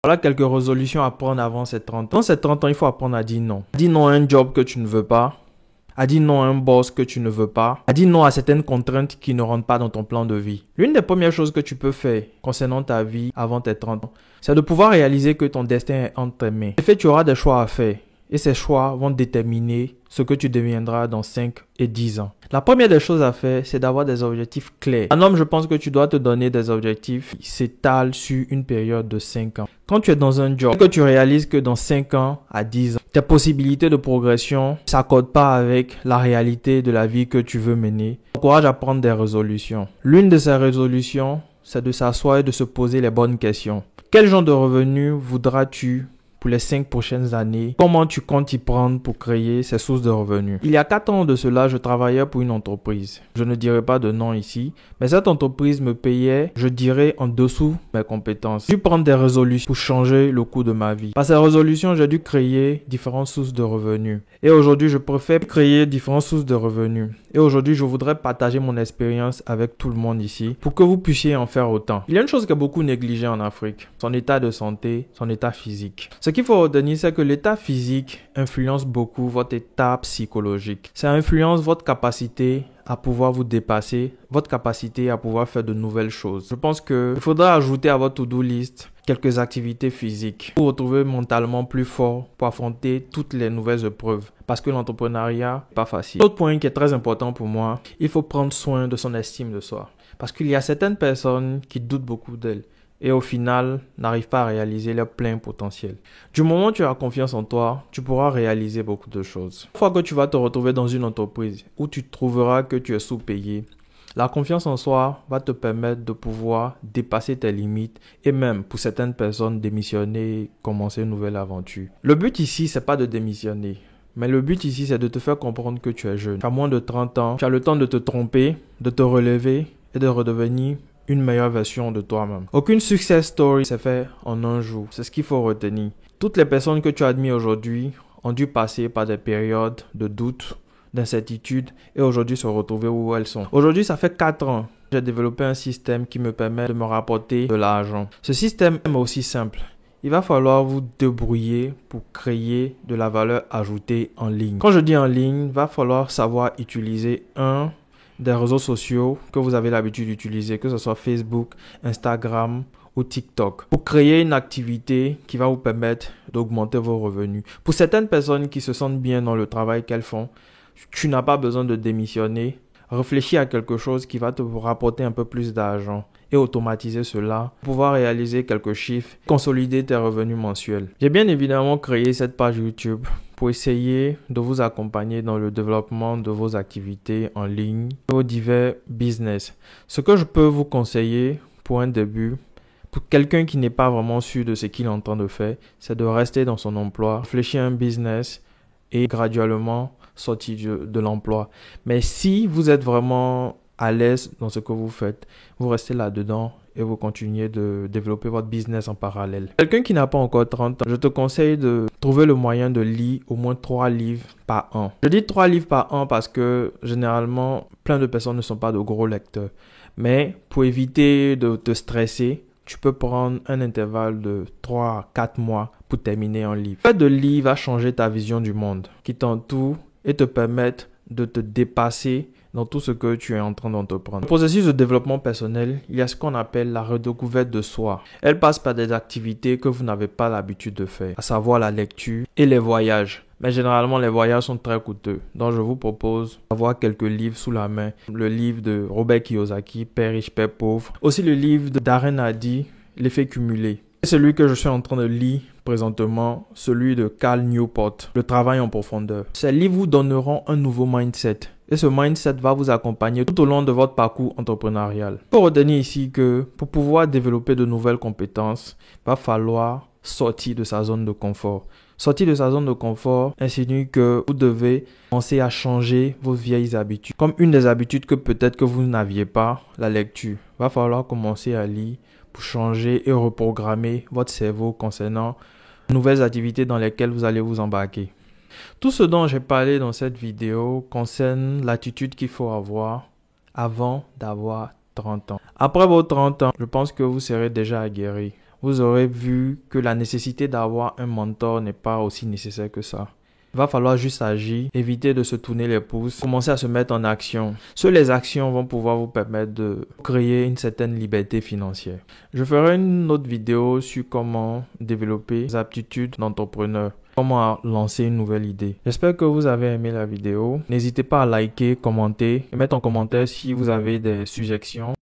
Voilà quelques résolutions à prendre avant ces 30 ans. Dans ces 30 ans, il faut apprendre à dire non. Dire non à un job que tu ne veux pas. À dire non à un boss que tu ne veux pas. À dire non à certaines contraintes qui ne rentrent pas dans ton plan de vie. L'une des premières choses que tu peux faire concernant ta vie avant tes 30 ans, c'est de pouvoir réaliser que ton destin est entre tes mains. En fait, tu auras des choix à faire. Et ces choix vont déterminer ce que tu deviendras dans 5 et 10 ans. La première des choses à faire, c'est d'avoir des objectifs clairs. Un homme, je pense que tu dois te donner des objectifs qui s'étalent sur une période de 5 ans. Quand tu es dans un job, que tu réalises que dans 5 ans à 10 ans, tes possibilités de progression ne s'accordent pas avec la réalité de la vie que tu veux mener, encourage à prendre des résolutions. L'une de ces résolutions, c'est de s'asseoir et de se poser les bonnes questions. Quel genre de revenus voudras-tu pour les 5 prochaines années? Comment tu comptes y prendre pour créer ces sources de revenus? Il y a 4 ans de cela, je travaillais pour une entreprise. Je ne dirai pas de nom ici, mais cette entreprise me payait, je dirais, en dessous de mes compétences. J'ai dû prendre des résolutions pour changer le cours de ma vie. Par ces résolutions, j'ai dû créer différentes sources de revenus. Et aujourd'hui, je préfère créer différentes sources de revenus. Et aujourd'hui, je voudrais partager mon expérience avec tout le monde ici pour que vous puissiez en faire autant. Il y a une chose qui est beaucoup négligée en Afrique, son état de santé, son état physique. Ce qu'il faut retenir, c'est que l'état physique influence beaucoup votre état psychologique. Ça influence votre capacité à pouvoir vous dépasser, votre capacité à pouvoir faire de nouvelles choses. Je pense qu'il faudra ajouter à votre to-do list quelques activités physiques pour vous retrouver mentalement plus fort pour affronter toutes les nouvelles épreuves. Parce que l'entrepreneuriat n'est pas facile. Autre point qui est très important pour moi, il faut prendre soin de son estime de soi. Parce qu'il y a certaines personnes qui doutent beaucoup d'elles et au final n'arrivent pas à réaliser leur plein potentiel. Du moment où tu as confiance en toi, tu pourras réaliser beaucoup de choses. Une fois que tu vas te retrouver dans une entreprise où tu trouveras que tu es sous-payé, la confiance en soi va te permettre de pouvoir dépasser tes limites et même pour certaines personnes démissionner et commencer une nouvelle aventure. Le but ici, c'est pas de démissionner. Mais le but ici, c'est de te faire comprendre que tu es jeune. Tu as moins de 30 ans, tu as le temps de te tromper, de te relever et de redevenir une meilleure version de toi-même. Aucune success story s'est fait en un jour. C'est ce qu'il faut retenir. Toutes les personnes que tu admires aujourd'hui ont dû passer par des périodes de doute, d'incertitude et aujourd'hui se retrouver où elles sont. Aujourd'hui, ça fait 4 ans. J'ai développé un système qui me permet de me rapporter de l'argent. Ce système est aussi simple. Il va falloir vous débrouiller pour créer de la valeur ajoutée en ligne. Quand je dis en ligne, il va falloir savoir utiliser des réseaux sociaux que vous avez l'habitude d'utiliser, que ce soit Facebook, Instagram ou TikTok, pour créer une activité qui va vous permettre d'augmenter vos revenus. Pour certaines personnes qui se sentent bien dans le travail qu'elles font, tu n'as pas besoin de démissionner. Réfléchis à quelque chose qui va te rapporter un peu plus d'argent et automatiser cela pour pouvoir réaliser quelques chiffres, consolider tes revenus mensuels. J'ai bien évidemment créé cette page YouTube pour essayer de vous accompagner dans le développement de vos activités en ligne, vos divers business. Ce que je peux vous conseiller pour un début, pour quelqu'un qui n'est pas vraiment sûr de ce qu'il est en train de faire, c'est de rester dans son emploi, réfléchir à un business et graduellement sortir de l'emploi. Mais si vous êtes vraiment à l'aise dans ce que vous faites, vous restez là-dedans et vous continuez de développer votre business en parallèle. Quelqu'un qui n'a pas encore 30 ans, je te conseille de trouver le moyen de lire au moins 3 livres par an. Je dis 3 livres par an parce que généralement, plein de personnes ne sont pas de gros lecteurs. Mais pour éviter de te stresser, tu peux prendre un intervalle de 3 à 4 mois pour terminer un livre. Le fait de lire va changer ta vision du monde qui t'entoure et te permettre de te dépasser dans tout ce que tu es en train d'entreprendre. Le processus de développement personnel, il y a ce qu'on appelle la redécouverte de soi. Elle passe par des activités que vous n'avez pas l'habitude de faire, à savoir la lecture et les voyages. Mais généralement, les voyages sont très coûteux. Donc, je vous propose d'avoir quelques livres sous la main. Le livre de Robert Kiyosaki, Père riche, Père pauvre. Aussi le livre de Darren Hardy, L'effet cumulé. Et celui que je suis en train de lire présentement, celui de Cal Newport, Le travail en profondeur. Ces livres vous donneront un nouveau mindset. Et ce mindset va vous accompagner tout au long de votre parcours entrepreneurial. Il faut retenir ici que pour pouvoir développer de nouvelles compétences, il va falloir sortir de sa zone de confort. Sortir de sa zone de confort insinue que vous devez penser à changer vos vieilles habitudes. Comme une des habitudes que peut-être que vous n'aviez pas, la lecture. Il va falloir commencer à lire pour changer et reprogrammer votre cerveau concernant de nouvelles activités dans lesquelles vous allez vous embarquer. Tout ce dont j'ai parlé dans cette vidéo concerne l'attitude qu'il faut avoir avant d'avoir 30 ans. Après vos 30 ans, je pense que vous serez déjà aguerri. vous aurez vu que la nécessité d'avoir un mentor n'est pas aussi nécessaire que ça. Il va falloir juste agir, éviter de se tourner les pouces, commencer à se mettre en action. Seules les actions vont pouvoir vous permettre de créer une certaine liberté financière. Je ferai une autre vidéo sur comment développer des aptitudes d'entrepreneur, comment lancer une nouvelle idée. J'espère que vous avez aimé la vidéo. N'hésitez pas à liker, commenter et mettre en commentaire si vous avez des suggestions.